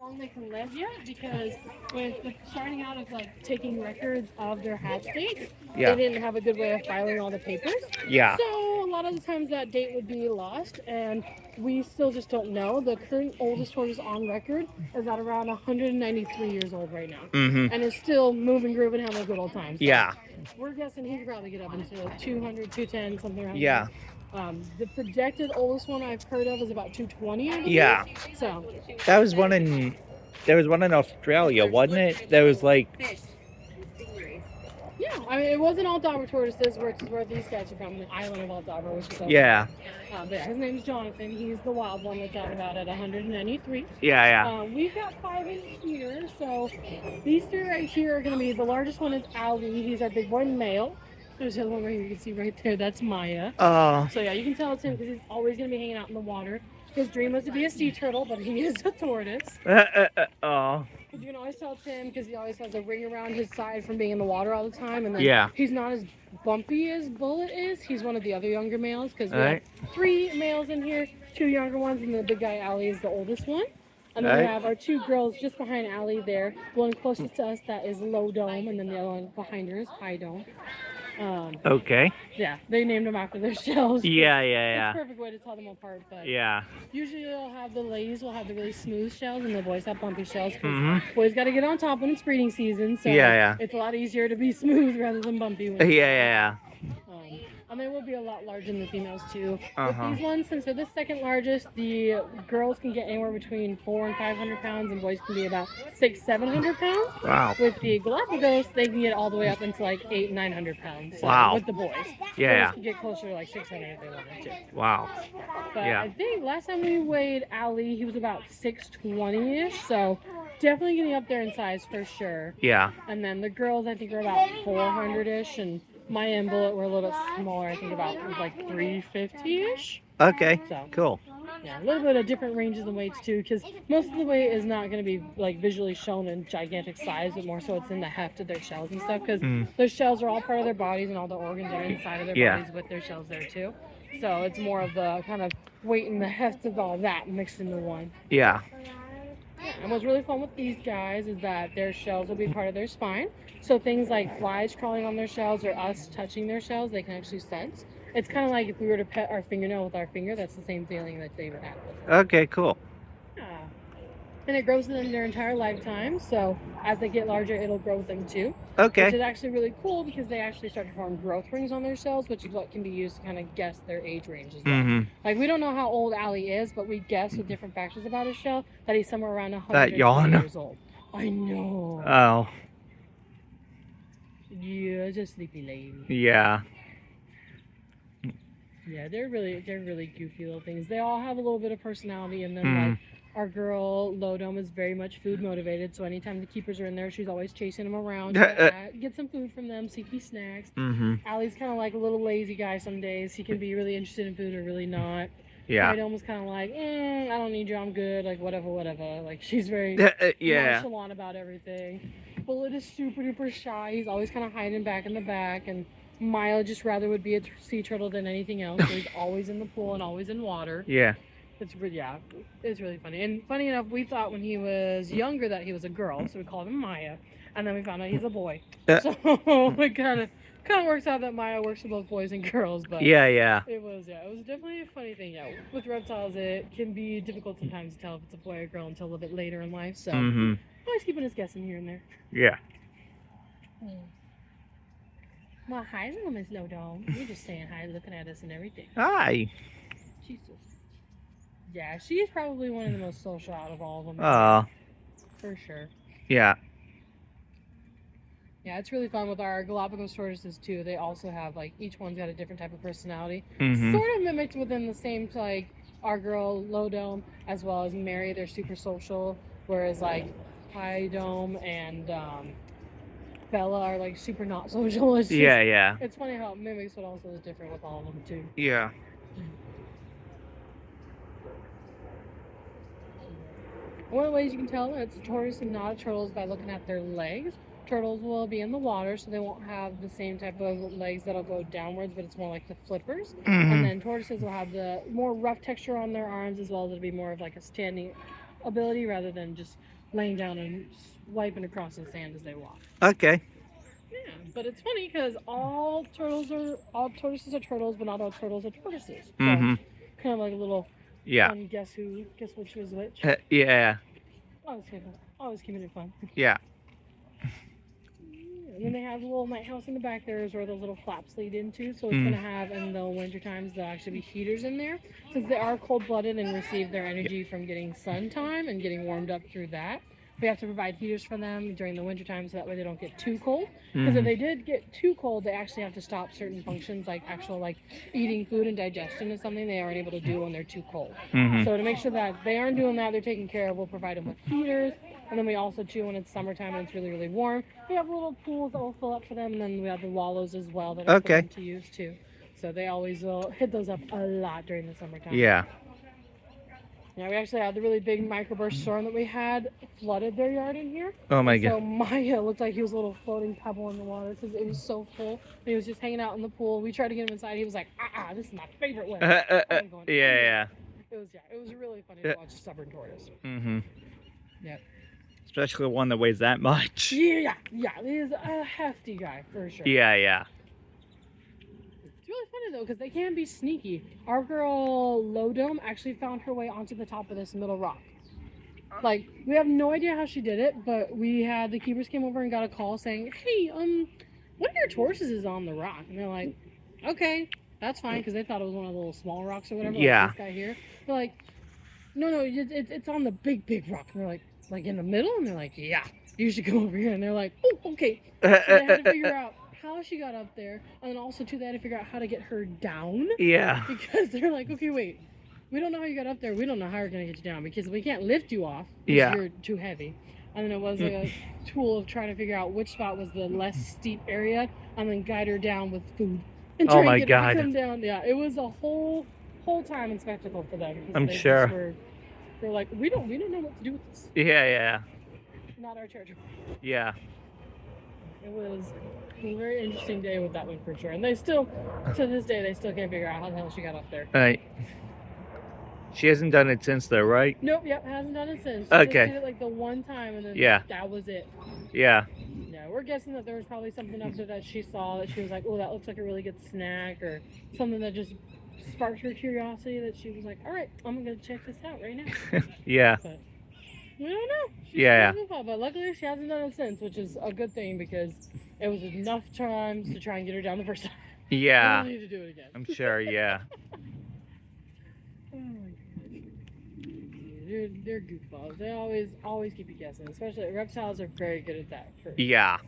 long they can live yet because with the starting out of like taking records of their hatch dates, they Yeah. didn't have a good way of filing all the papers. Yeah. So a lot of the times that date would be lost, and we still just don't know. The current oldest tortoise on record is at around 193 years old right now, Mm-hmm. and is still moving, grooving, having a good old time. So Yeah. we're guessing he could probably get up into 200, 210, something around Yeah. there. The projected oldest one I've heard of is about 220, I believe. Yeah. So, That was one in. There was one in Australia, wasn't it? That was like. yeah, I mean, it wasn't Aldabra Tortoises, which is where these guys are from, the island of Aldabra, which is over Yeah. there. But yeah, his name's Jonathan. He's the wild one that's out about at 193. Yeah. Yeah. We've got 5 in here, so these 3 right here are going to be, the largest one is Ali. He's our big boy male. There's the other one right here you can see right there. That's Maya. Oh. So yeah, you can tell it's him because he's always going to be hanging out in the water. His dream was to be a sea turtle, but he is a tortoise. Oh. But you can always tell it's him because he always has a ring around his side from being in the water all the time. And then Yeah. he's not as bumpy as Bullet is. He's one of the other younger males because we Right. have 3 males in here, 2 younger ones, and the big guy, Ali, is the oldest one. And then we Right. have our 2 girls just behind Ali there. One closest to us, that is Low Dome, and then the other one behind her is High Dome. Okay. Yeah, they named them after their shells. Yeah. It's Yeah. a perfect way to tell them apart. But Yeah. usually they'll have, the ladies will have the really smooth shells, and the boys have bumpy shells. Because Mhm. boys got to get on top when it's breeding season. So Yeah. it's a lot easier to be smooth rather than bumpy. Yeah. When Yeah. and they will be a lot larger than the females too. Uh-huh. With these ones, since they're the second largest, the girls can get anywhere between 400 and 500 pounds, and boys can be about 600, 700 pounds. Wow. With the Galapagos, they can get all the way up into like 800, 900 pounds. So Wow. With the boys. Yeah. Girls can get closer to like 600 if they wanted to. Wow. But Yeah. I think last time we weighed Ali, he was about 620-ish. So definitely getting up there in size for sure. Yeah. And then the girls, I think, are about 400-ish, and Maya and Bullet were a little bit smaller. I think about like 350-ish. Okay. So Cool. yeah, a little bit of different ranges and weights too, because most of the weight is not going to be like visually shown in gigantic size, but more so it's in the heft of their shells and stuff. Because those shells are all part of their bodies, and all the organs are inside of their Yeah. bodies with their shells there too. So it's more of the kind of weight and the heft of all that mixed into one. Yeah. And what's really fun with these guys is that their shells will be part of their spine. So things like flies crawling on their shells or us touching their shells, they can actually sense. It's kind of like if we were to pet our fingernail with our finger, that's the same feeling that they would have with it. Okay. Cool. Yeah. And it grows in their entire lifetime. So as they get larger, it'll grow with them too. Which Okay. is actually really cool because they actually start to form growth rings on their shells, which is what can be used to kind of guess their age range as well. Mhm. Like, we don't know how old Ali is, but we guess with different factors about his shell that he's somewhere around That 120 yawn. years old. I know. Oh. Yeah, it's a sleepy lady. Yeah. Yeah, they're really goofy little things. They all have a little bit of personality in them. Like, our girl Lodom is very much food motivated, so anytime the keepers are in there, she's always chasing them around, trying to get some food from them, seeking snacks. Allie's kind of like a little lazy guy some days. He can be really interested in food or really not. Yeah. Lodom was kind of like, I don't need you, I'm good, like whatever. Like, she's very Yeah. nonchalant about everything. Bullet is super duper shy. He's always kind of hiding back in the back, and Milo just rather would be a sea turtle than anything else. So he's always in the pool and always in water. Yeah. It's really funny. And funny enough, we thought when he was younger that he was a girl, so we called him Maya. And then we found out he's a boy. So it kind of works out that Maya works with both boys and girls. But Yeah. it was definitely a funny thing. Yeah, with reptiles, it can be difficult sometimes to tell if it's a boy or girl until a little bit later in life. So always keeping us guessing here and there. Yeah. Well, hi, little Miss Lodom. You're just saying hi, looking at us and everything. Hi. Yeah, she's probably one of the most social out of all of them. Oh. For sure. Yeah. Yeah, it's really fun with our Galapagos tortoises too. They also have, like, each one's got a different type of personality. Sort of mimicked within the same, like, our girl Low Dome as well as Mary. They're super social, whereas, like, High Dome and Bella are, like, super not social. It's just, It's funny how it mimics, but also is different with all of them too. Yeah. One of the ways you can tell that it's a tortoise and not a turtle is by looking at their legs. Turtles will be in the water, so they won't have the same type of legs that'll go downwards, but it's more like the flippers. And then tortoises will have the more rough texture on their arms, as well as it'll be more of like a standing ability rather than just laying down and wiping across the sand as they walk. Okay. Yeah, but it's funny because all tortoises are turtles, but not all turtles are tortoises. So Mm-hmm. kind of like a little Yeah. fun guess which was which. Yeah. Always keeping it fun. Yeah. And then they have a little night house in the back there is where those little flaps lead into. So it's Mm. going to have, in the winter times, there'll actually be heaters in there. Since they are cold-blooded and receive their energy from getting sun time and getting warmed up through that, we have to provide heaters for them during the winter time so that way they don't get too cold. Because if they did get too cold, they actually have to stop certain functions like actual like eating food and digestion is something they aren't able to do when they're too cold. Mm-hmm. So to make sure that they aren't doing that, they're taken care of, we'll provide them with heaters. And then we also, too, when it's summertime and it's really, really warm, we have little pools that will fill up for them. And then we have the wallows as well that are for them to use, too. So they always will hit those up a lot during the summertime. Yeah. Yeah, we actually had the really big microburst storm that we had flooded their yard in here. Oh, my So God. Maya looked like he was a little floating pebble in the water because it was so full. And he was just hanging out in the pool. We tried to get him inside. He was like, this is my favorite way. I'm going Yeah. It was really funny to watch a stubborn tortoise. Mm-hmm. Yeah. Especially one that weighs that much. Yeah, he is a hefty guy for sure. Yeah. It's really funny though because they can be sneaky. Our girl Low Dome actually found her way onto the top of this middle rock. Like we have no idea how she did it, but the keepers came over and got a call saying, "Hey, one of your tortoises is on the rock," and they're like, "Okay, that's fine," because they thought it was one of the little small rocks or whatever. Yeah. Like this guy here. They're like, "No, it's on the big rock." And they're like in the middle, and they're like, "Yeah, you should come over here." And they're like, "Oh, okay." So they had to figure out how she got up there, and then also too they had to figure out how to get her down. Yeah. Because they're like, "Okay, wait, we don't know how you got up there. We don't know how we're gonna get you down because we can't lift you off because you're too heavy." And then it was like a tool of trying to figure out which spot was the less steep area, and then guide her down with food. And try and get her to come down. Yeah, it was a whole time and spectacle for them. I'm sure. They're like, we don't know what to do with this. Yeah. Not our territory. Yeah. It was a very interesting day with that one for sure. And they still, to this day, they still can't figure out how the hell she got up there. Right. She hasn't done it since though, right? Nope, hasn't done it since. She okay. just did it like the one time and then that was it. Yeah. Yeah, we're guessing that there was probably something up there that she saw that she was like, oh, that looks like a really good snack or something that just sparked her curiosity that she was like, all right, I'm going to check this out right now. Yeah. But we don't know. But luckily she hasn't done it since, which is a good thing because it was enough times to try and get her down the first time. Yeah. We don't need to do it again. I'm sure, yeah. Oh my gosh. They're goofballs. They always keep you guessing. Especially reptiles are very good at that. Yeah.